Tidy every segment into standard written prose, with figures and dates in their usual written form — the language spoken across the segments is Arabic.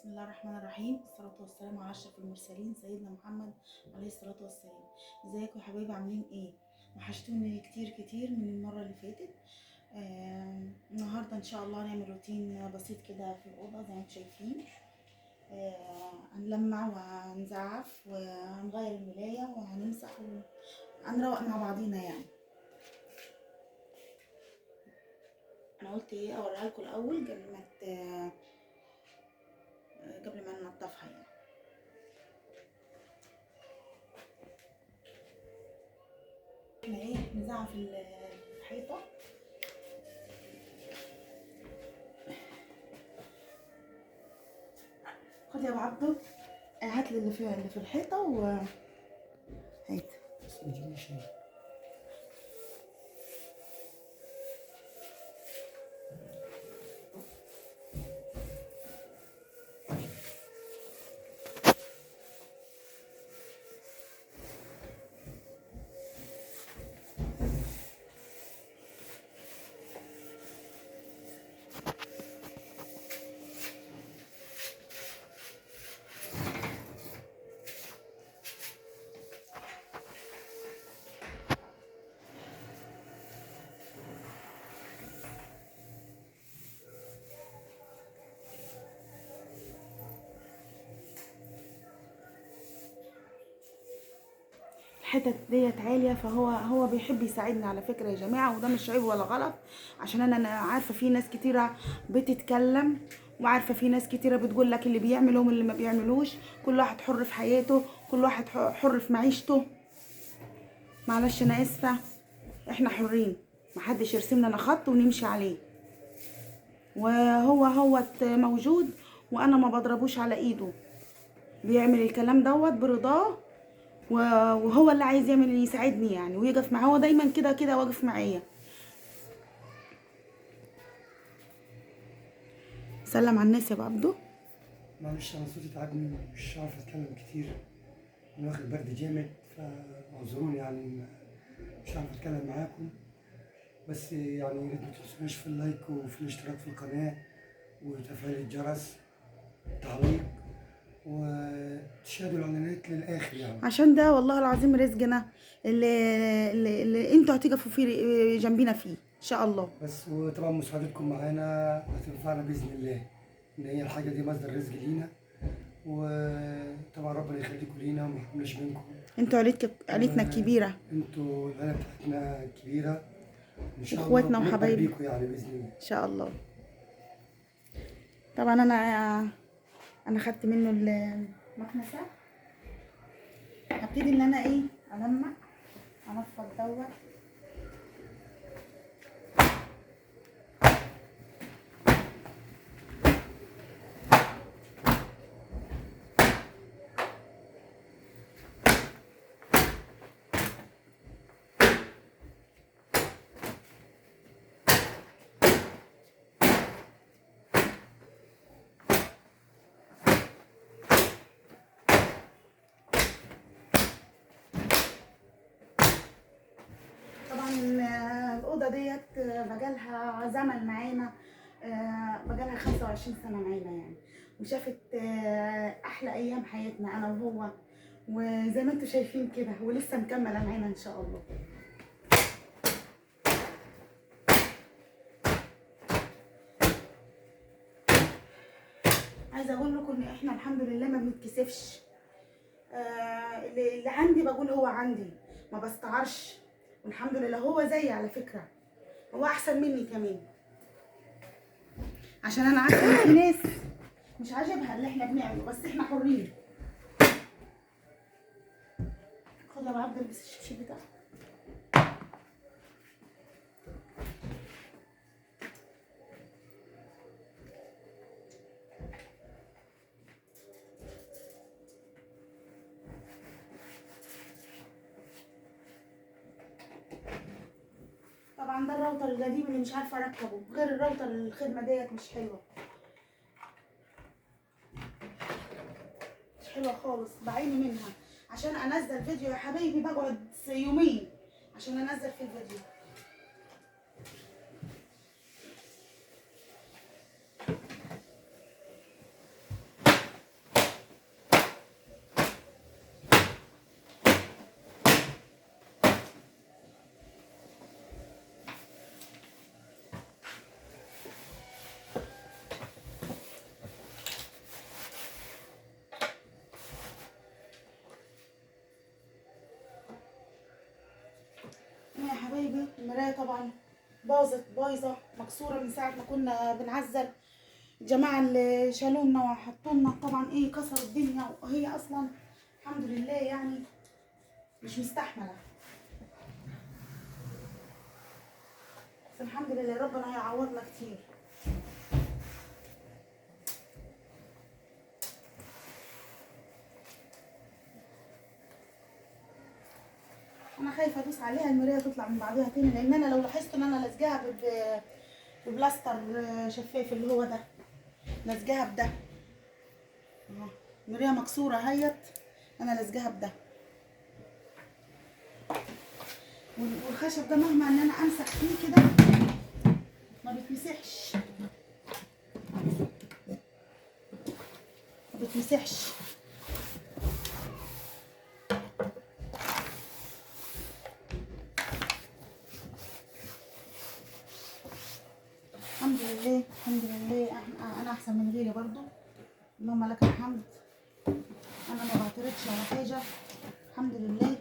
بسم الله الرحمن الرحيم. الصلاة والسلام على أشرف المرسلين سيدنا محمد عليه الصلاة والسلام. ازيكم يا حبايبي، عاملين ايه؟ وحشتوني كتير كتير من المرة اللي فاتت. النهاردة ان شاء الله هنعمل روتين بسيط كده في الأوضة زي ما انتم شايفين. هنلمع وهنزعف وهنغير الملاية وهنمسح وهنروق مع بعضينا يعني. انا قلت ايه اوريها لكم الاول قبل ما ننضفها يعني. احنا ايه نزعف الحيطة. خد يا ابو عبده، هات لي اللي في الحيطة هات. الحتت ديت عاليه، فهو بيحب يساعدني على فكره يا جماعه، وده مش عيب ولا غلط. عشان انا عارفه في ناس كتيره بتتكلم، وعارفه في ناس كتيره بتقول لك اللي بيعمل هم اللي ما بيعملوش. كل واحد حر في حياته، كل واحد حر في معيشته. معلش انا اسفه، احنا حرين، محدش يرسم لنا خط ونمشي عليه. وهو موجود وانا ما بضربوش على ايده، بيعمل الكلام دوت برضاه، وهو اللي عايز يعمل اللي يساعدني يعني ويقف معاه. هو دايما كده كده واقف معايا. سلم على الناس يا ابو عبده. معلش انا صوتي تعبني، مش عارف اتكلم كتير، انا واخد برد جامد، فاعذروني يعني مش عارف اتكلم معاكم. بس يعني يا ريت ما تنسوناش في اللايك وفي الاشتراك في القناه وتفعيل الجرس، تعليق، وتشاهدوا الاعلانات للاخر يعني. عشان ده والله العظيم رزقنا اللي انتوا هتقفوا فيه جنبنا فيه ان شاء الله. بس وطبعا مساعدتكم معانا هتنفعنا باذن الله، ان هي الحاجه دي مصدر رزق لينا، وطبعا ربنا يخليكم لينا وما يحرمناش منكم. انتوا عيلتنا الكبيره، انتوا العيله بتاعتنا الكبيره ان شاء الله، واخواتنا بنكبر وحبايبنا بيكم يعني باذن الله ان شاء الله. طبعا انا خدت منه المكنسه. هبتدي ان انا ايه المع انفض دوت. الأوضة ديت بقالها زمن معانا، بقالها 25 سنة معانا يعني، وشافت أحلى أيام حياتنا أنا وهو، وزي ما انتوا شايفين كده ولسه مكملة معانا إن شاء الله. عايزة أقول لكم إن إحنا الحمد لله ما بنتكسفش. اللي عندي بقول هو عندي، ما بستعرش، والحمد لله. هو زيي على فكرة، هو احسن مني كمان، عشان انا عارفه ان في ناس مش عاجبها اللي احنا بنعمله، بس احنا حرين. خد يا ابو عبد البس الشبشب بتاعك. طبعا ده الراوتر القديم اللي مش عارفه اركبه، غير الراوتر الخدمه ديت مش حلوه، مش حلوه خالص، بعيني منها. عشان انزل فيديو يا حبايبي بقعد يومين عشان انزل في الفيديو. المرايه طبعا باظت بايظه مكسوره من ساعه ما كنا بنعزل. الجماعه اللي شالوا لنا وحطوا لنا طبعا ايه كسروا الدنيا، وهي اصلا الحمد لله يعني مش مستحمله، بس الحمد لله ربنا هيعوضنا كتير. انا خايفه ادوس عليها المرايه تطلع من بعضها تاني، لان انا لو لاحظت ان انا لازقاها ببلاستر شفاف اللي هو ده، لازقاها بده اهو. المرايه مكسوره اهيت، انا لازقاها بده، والخشب ده مهما ان انا امسح فيه كده ما بيتمسحش، ما بيتمسحش. الحمد لله الحمد لله، انا احسن من غيري برضو، اللهم لك الحمد. انا ما بعترضش على حاجه، الحمد لله.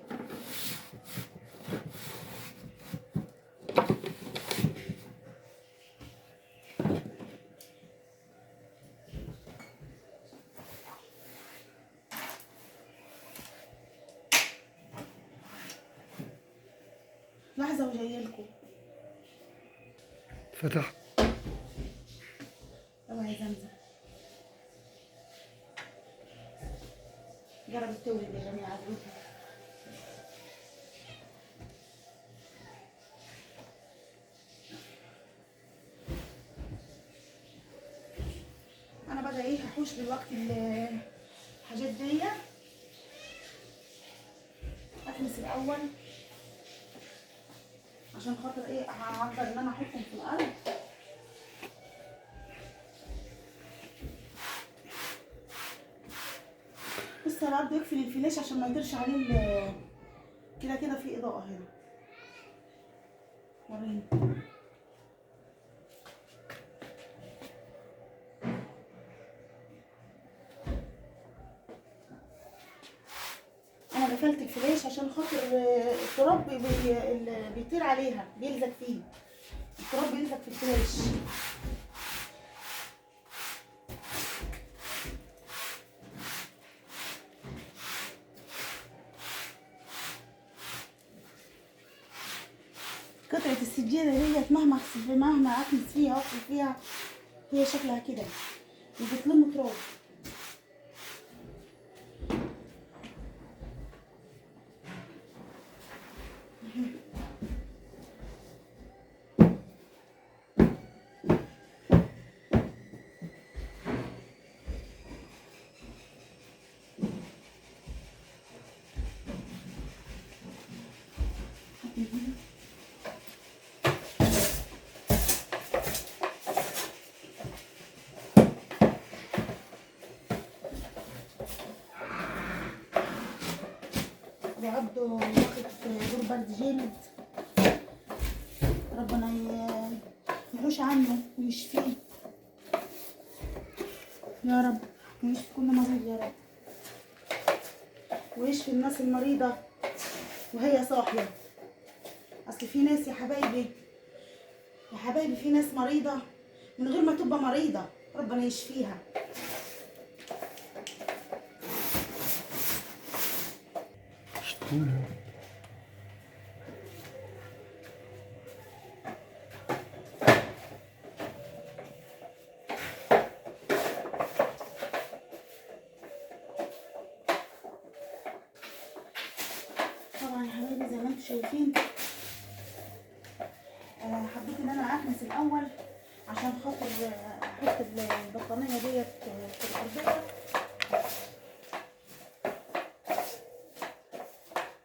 لحظه وجايه فتح. اوعي زمزم جربت تولد يا جماعه عجبتني. انا بقى ايه هحوش دلوقتي الحاجات دي، اكنس الاول عشان خاطر ايه هقدر ان انا احطهم في الارض. بص انا برضه يقفل الفلاش عشان ما يطيرش عليه كده كده في اضاءه هنا. وريني انا قفلت الفلاش عشان خاطر التراب بيطير عليها، بيلزق فيه التراب، بيلزق في الفلاش. قطعة السجادة ديت مهما اكنس فيها واغسل فيها هي شكلها كده وبتلم تراب. وعبده واخد دور برد جامد، ربنا يحوش عنه ويشفيه يا رب، ويشفي كل مريض يا رب، ويشفي الناس المريضة وهي صاحية. اصل في ناس يا حبايبي يا حبايبي، في ناس مريضة من غير ما تبقى مريضة، ربنا يشفيها. طبعا يا حبايبي زي ما انتم شايفين حبيت ان انا اكنس الاول عشان خاطر احط البطانيه ديت في الارضيه.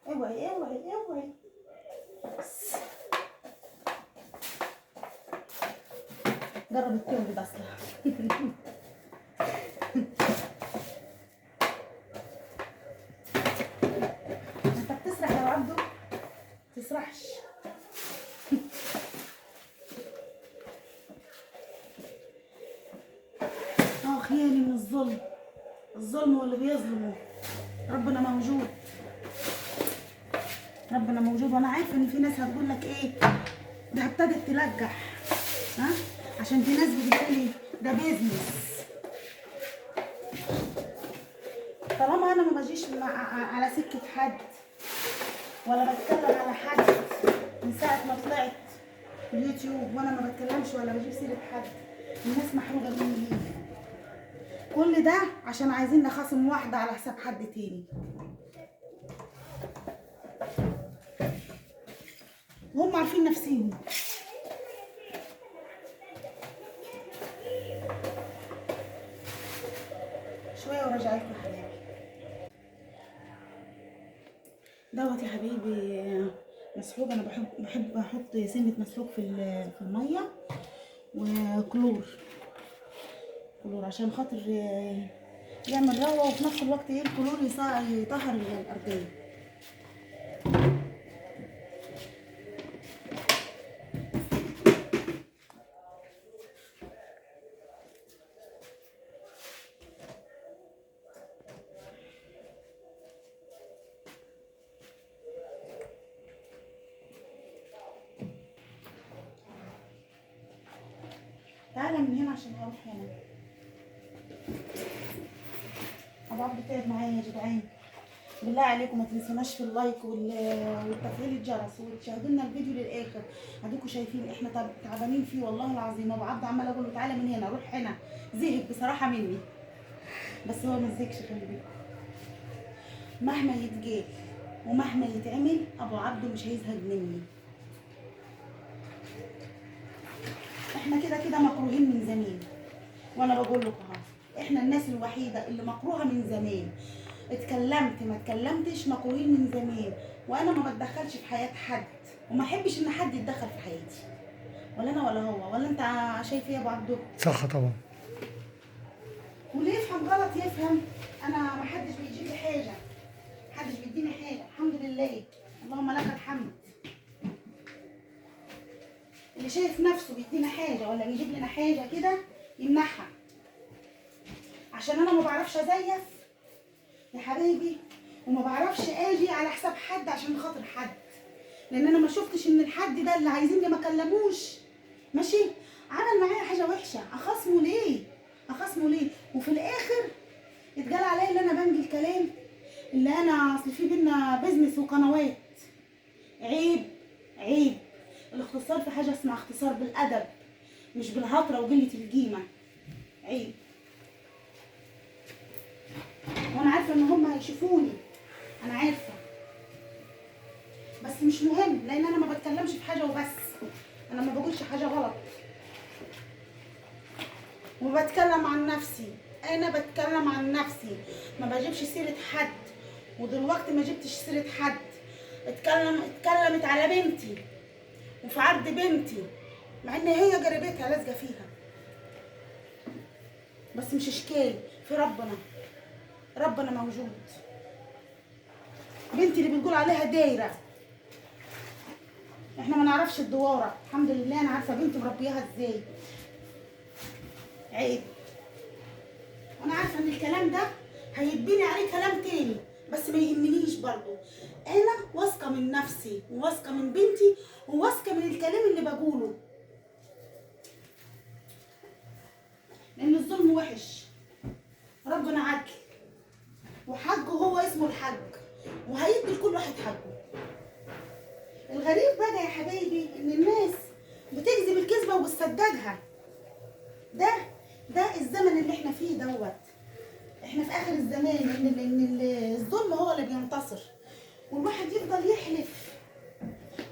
اوعي اوعي اوعي، جرب التولد اصلا. انت بتسرح يا عبدو، تسرحش. خيالي من الظلم، الظلم هو اللي بيظلمه. ربنا موجود، ربنا موجود. وانا عارفه ان في ناس هتقول لك ايه ده ابتدت تلجح. ها، عشان في ناس بتقولي ده بيزنس. طالما انا ما بجيش على سكه حد ولا بتكلم على حد من ساعه ما طلعت اليوتيوب، وانا ما بتكلمش ولا بجيب سيره حد، الناس محروقه مني ليه؟ كل ده عشان عايزين نخاصم واحده على حساب حد تاني، وهم عارفين نفسيهم. شويه وراجع لكم يا حبايبي. دوت يا حبيبي مسحوق. انا بحب احط سنه مسحوق في الميه وكلور عشان خاطر يعمل روه، وفي نفس الوقت ايه الكلور يطهر الارضيه. تعالى من هنا عشان هروح هنا. ابو عبد تعب معايا يا جدعان. بالله عليكم ما تنسوناش في اللايك وتفعيل الجرس وتشاهدوا لنا الفيديو للاخر. اديكم شايفين احنا تعبانين فيه والله العظيم. ابو عبد عمال اقول له تعالى من هنا روح هنا، زهق بصراحه مني، بس هو ما زهقش. خلي بالكم مهما يتجاب ومهما يتعمل ابو عبده مش هيزهق مني. احنا كده كده مكروهين من زمان، وانا بقول لكم اهو احنا الناس الوحيده اللي مكروهه من زمان. اتكلمت ما اتكلمتش مكروهين من زمان، وانا ما بتدخلش في حياه حد وما احبش ان حد يتدخل في حياتي، ولا انا ولا هو. ولا انت شايف ايه يا ابو عبده؟ صح طبعا. واللي يفهم غلط يفهم. انا ما حدش بيجيب لي حاجه، محدش بيديني حاجه، الحمد لله اللهم لك الحمد. اللي شايف نفسه بيدينا حاجه ولا بيجيب لنا حاجه كده يمنعها، عشان انا ما بعرفش ازيف يا حبايبي، وما بعرفش اجي على حساب حد عشان خاطر حد، لان انا ما شفتش ان الحد ده اللي عايزيني ما كلموش ماشي عمل معايا حاجه وحشه، اخصمه ليه؟ وفي الاخر يتقال عليا اللي انا بنجي الكلام اللي انا اصل في بينا بيزنس وقنوات. عيب الاختصار في حاجه اسمها اختصار بالادب، مش بالهطره وقله القيمه. عيب. وانا عارفه ان هم هيشوفوني، انا عارفه، بس مش مهم، لان انا ما بتكلمش في حاجه وبس، انا ما بقولش حاجه غلط وبتكلم عن نفسي. انا بتكلم عن نفسي، ما بجيبش سيره حد، ودلوقتي ما جبتش سيره حد. اتكلمت على بنتي وفي عرض بنتي، مع ان هي جربتها لازقه فيها، بس مش اشكال في ربنا موجود. بنتي اللي بنقول عليها دايره، احنا ما نعرفش الدواره، الحمد لله انا عارفه بنتي مربياها ازاي. عيب. وانا عارفه ان الكلام ده هيتبني عليه كلام تاني، بس ما يهمنيش برضو. انا واثقه من نفسي وواثقه من بنتي وواثقه من الكلام اللي بقوله، لان الظلم وحش. ربنا عدل وحقه هو اسمه الحق، وهيدي لكل واحد حقه. الغريب بقى يا حبايبي ان الناس بتكذب الكذبه وبتصدقها. ده الزمن اللي احنا فيه دوت. احنا في اخر الزمان، ان الظلم هو اللي بينتصر، والواحد يفضل يحلف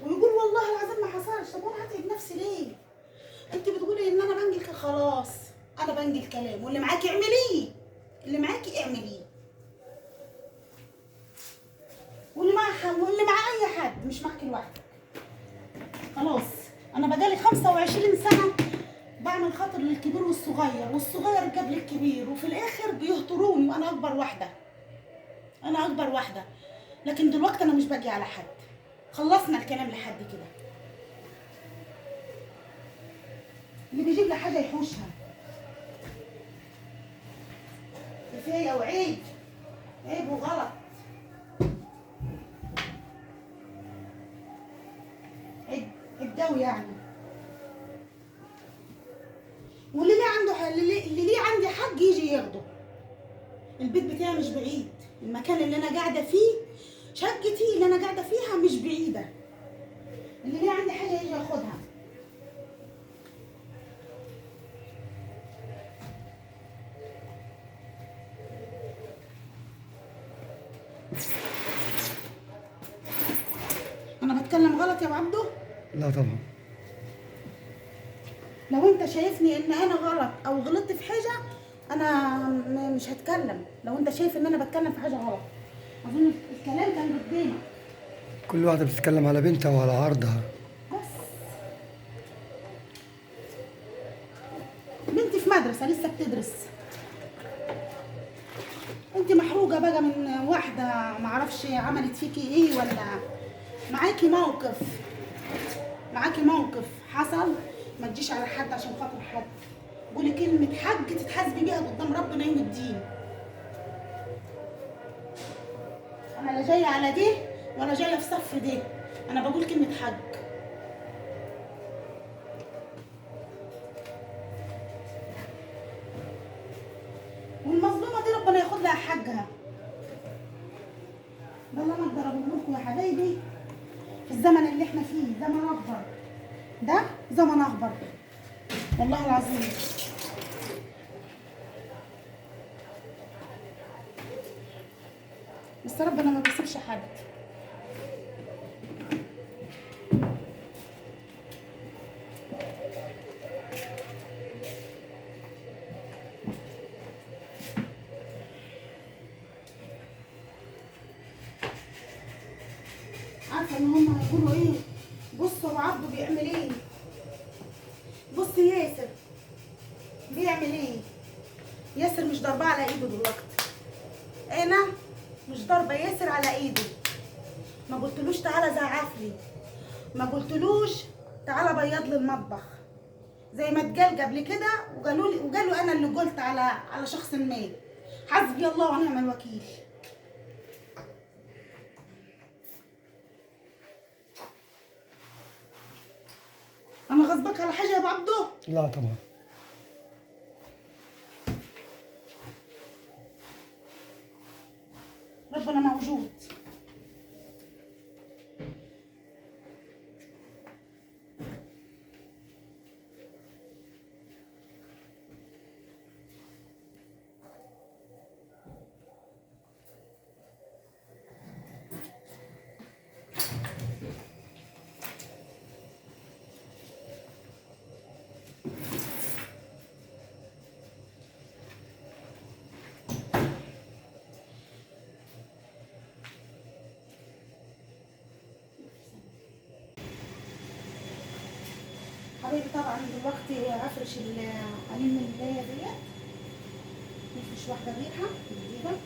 ويقول والله العظيم ما حصلش. طب وانا هتعب نفسي ليه؟ انت بتقولي ان انا بنجي خلاص، انا بنجي الكلام، واللي معاكي اعمليه، اللي معاكي اعمليه، واللي مع اي حد، مش معاكي لوحدك. خلاص انا بقالي 25 سنه بعمل خاطر للكبير والصغير جاب للكبير، وفي الاخر بيهطروني وانا اكبر واحده. لكن دلوقتي انا مش باجي على حد، خلصنا الكلام لحد كده. اللي بيجيب لي حاجه يحوشها. كفايه وعيب، عيب وغلط. عيب قوي يعني. البيت بتاعي مش بعيد، المكان اللي انا قاعده فيه، شقتي اللي انا قاعده فيها مش بعيده، اللي ليه عندي حاجه يجي ياخدها. انا بتكلم غلط يا ابو عبده؟ لا طبعا. لو انت شايفني ان انا غلط او غلطت في حاجه انا مش هتكلم. لو انت شايف ان انا بتكلم في حاجه غلط، اظن الكلام كان قدامك. كل واحدة بتتكلم على بنتها وعلى عرضها. بس بنتي في مدرسه لسه بتدرس، انت محروقه بقى من واحده معرفش عملت فيكي ايه، ولا معاكي موقف، معاكي موقف حصل. ما تجيش على حد عشان خاطر حد، قولي كلمه حق تتحاسبي بيها قدام ربنا يوم الدين. انا لا جايه على دي ولا جايه في صف دي، انا بقول كلمه حق. والمظلومه دي ربنا ياخد لها حقها. ده اللي انا اقدر اقول لكم يا حبايبي، في الزمن اللي احنا فيه زمن اخضر، ده زمن اخضر والله العظيم. بس ربنا ما بيسيبش حد. عارفه ان هم هيقولوا ايه؟ بصوا ابو عبده بيعمل ايه، بص ياسر بيعمل ايه. ياسر مش ضربه على ايده دلوقتي، انا مش ضربه ياسر على ايده. ما قلتلوش تعالى زعف لي، ما قلتلوش تعالى بيض لي المطبخ زي ما اتقال قبل كده، وقالوا انا اللي قلت على شخص ما. حسبي الله ونعم الوكيل. انا غصبك على حاجه يا ابو عبده؟ لا طبعا. ربنا موجود. حبيبي طبعا دلوقتي افرش القليل من البدايه ديت، نفرش واحده غيرها جديده.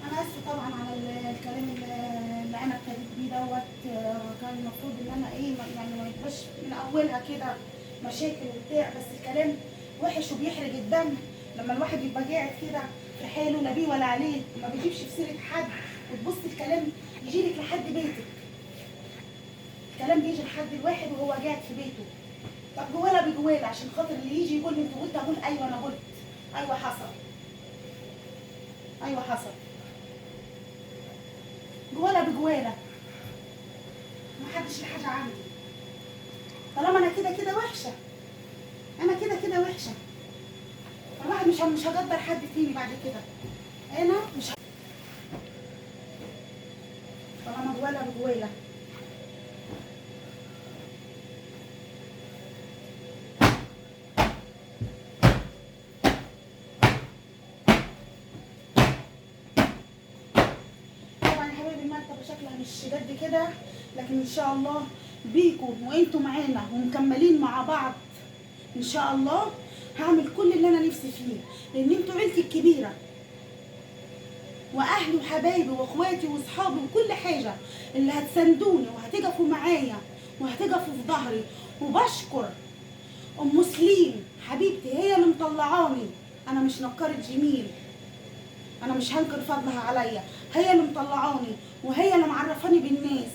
انا اسفه طبعا على الكلام اللي انا ابتديت بيه دوت. كان المفروض ان انا ايه يعني ما يبقاش من اولها كده مشاكل وبتاع، بس الكلام وحش وبيحرق الدم لما الواحد يبقى قاعد كده في حاله لا بيه ولا عليه وما بيجيبش في سيره حد، وتبص الكلام يجيلك لحد بيتك. الكلام بيجي لحد الواحد وهو قاعد في بيته. طب جواله بجواله عشان خاطر اللي يجي يقول لي انت قلت، اقول ايوه انا قلت، ايوه حصل، ايوه حصل. جواله بجواله، محدش ليه حاجه عندي طالما انا كده كده وحشه، انا كده كده وحشه. الواحد مش هقدر حد تاني بعد كده، انا مش طالما جواله بجواله. طبعا يا حبايبي المرتبه شكلها مش قد كده، لكن ان شاء الله بيكم وانتوا معانا ومكملين مع بعض ان شاء الله هعمل كل اللي انا نفسي فيه، لان انتوا عيلتي الكبيره واهلي وحبايبي واخواتي واصحابي وكل حاجه اللي هتساندوني وهتقفوا معايا وهتقفوا في ظهري. وبشكر ام سليم حبيبتي، هي اللي مطلعاني، انا مش نكرت جميل، انا مش هنكر فضلها عليا، هي اللي مطلعاني وهي اللي معرفاني بالناس.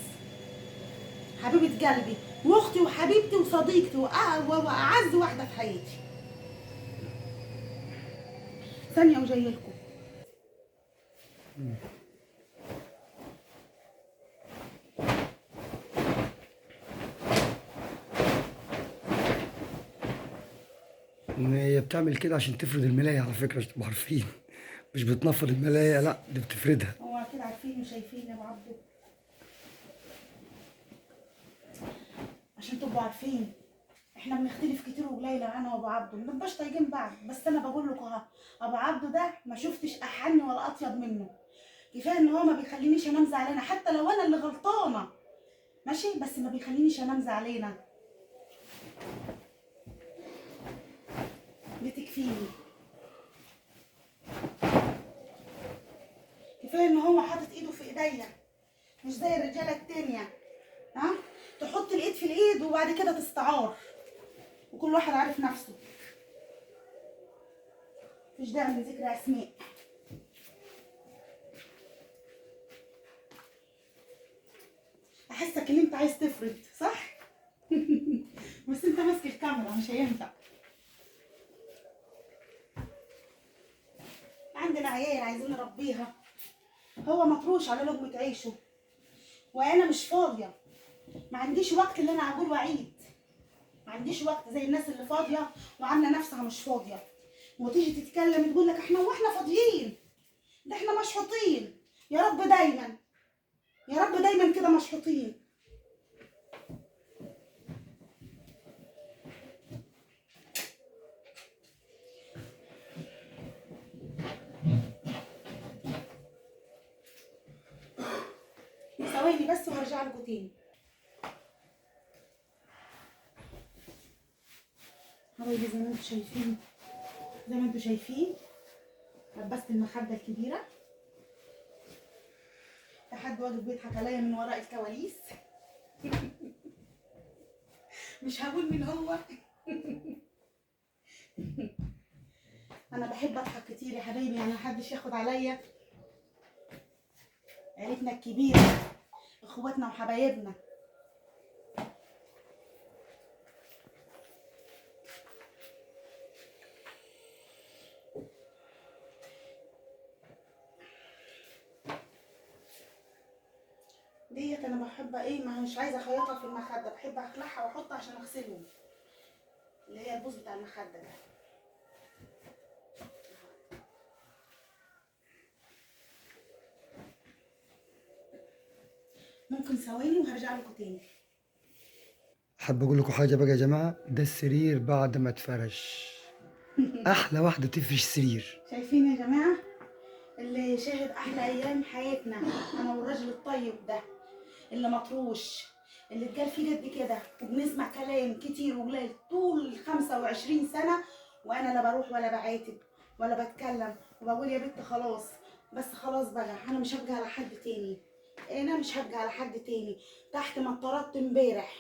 حبيبه قلبي واختي وحبيبتي وصديقتي واعز واحده في حياتي. ثانيه وجايه لكم. إن هي بتعمل كده عشان تفرد الملاية على فكرة، عشان تبقوا عارفين. مش بتنفض الملاية، لا دي بتفردها. هو كده عارفين وشايفين يا ابو عبده، عشان تبقوا عارفين احنا بنختلف كتير وقليل انا وابو عبده، ما بنبقاش طايقين بعض، بس انا بقول لكم اهو، ابو عبده ده ما شفتش احن ولا اطيب منه. كفايه ان هو ما بيخلينيش انام زعلانه حتى لو انا اللي غلطانه، ماشي، بس ما بيخلينيش انام زعلانه. بتكفيني. كفايه ان هو حاطط ايده في ايديا، مش زي الرجاله التانيه، ها، تحط الايد في الايد وبعد كده تستعار، وكل واحد عارف نفسه. مفيش داعي لذكر اسماء. احسك ان انت عايز تفرد، صح؟ بس انت ماسك الكاميرا مش هينفع. عندنا عيال عايزين نربيها، هو مطروش على لقمة عيشه وانا مش فاضيه، ما عنديش وقت اللي انا اقول واعيد، ما عنديش وقت زي الناس اللي فاضيه وعامله نفسها مش فاضيه، وتيجي تتكلم تقول لك احنا واحنا فاضيين، ده احنا مشحوطين. يا رب دايما، يا رب دايما كده مشحوطين. ثواني بس وهرجع لكم تاني. حبايبي زي ما انتم شايفين، زي ما انتم شايفين لبست المخده الكبيره، لحد واقف بيضحك عليا من وراء الكواليس. مش هقول مين هو. انا بحب اضحك كتير يا حبايبي، يعني محدش ياخد عليا. عيلتنا الكبيره، اخواتنا وحبايبنا. ديت انا بحب ايه، ما مش عايزه اخيطها في المخده، بحب اخلعها واحطها عشان اغسلهم، اللي هي البوز بتاع المخده ده. ممكن ثواني وهرجع لكم تاني. حابب اقول لكم حاجة بقى يا جماعة، ده السرير بعد ما اتفرش. احلى واحدة تفرش سرير. شايفين يا جماعه اللي شاهد احلى ايام حياتنا، انا والراجل الطيب ده اللي مطروش، اللي اتقال فيه قد كده، وبنسمع كلام كتير وقليل طول 25 سنه، وانا لا بروح ولا بعاتب ولا بتكلم، وبقول يا بنت خلاص، بس خلاص بقى انا مش هبقى على حد تاني، انا مش هبقى على حد تاني. تحت ما اتطردت امبارح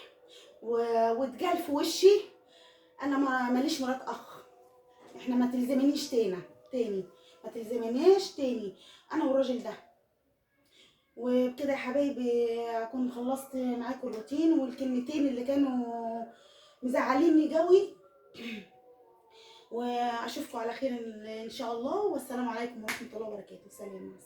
واتقال في وشي انا ماليش مرات اخ، احنا ما تلزمنيش تاني، ما تلزمنيش تاني انا والراجل ده. وبكده يا حبايبي اكون خلصت معاكم الروتين والكلمتين اللي كانوا مزعليني قوي، واشوفكم على خير ان شاء الله، والسلام عليكم ورحمه الله وبركاته. سلام.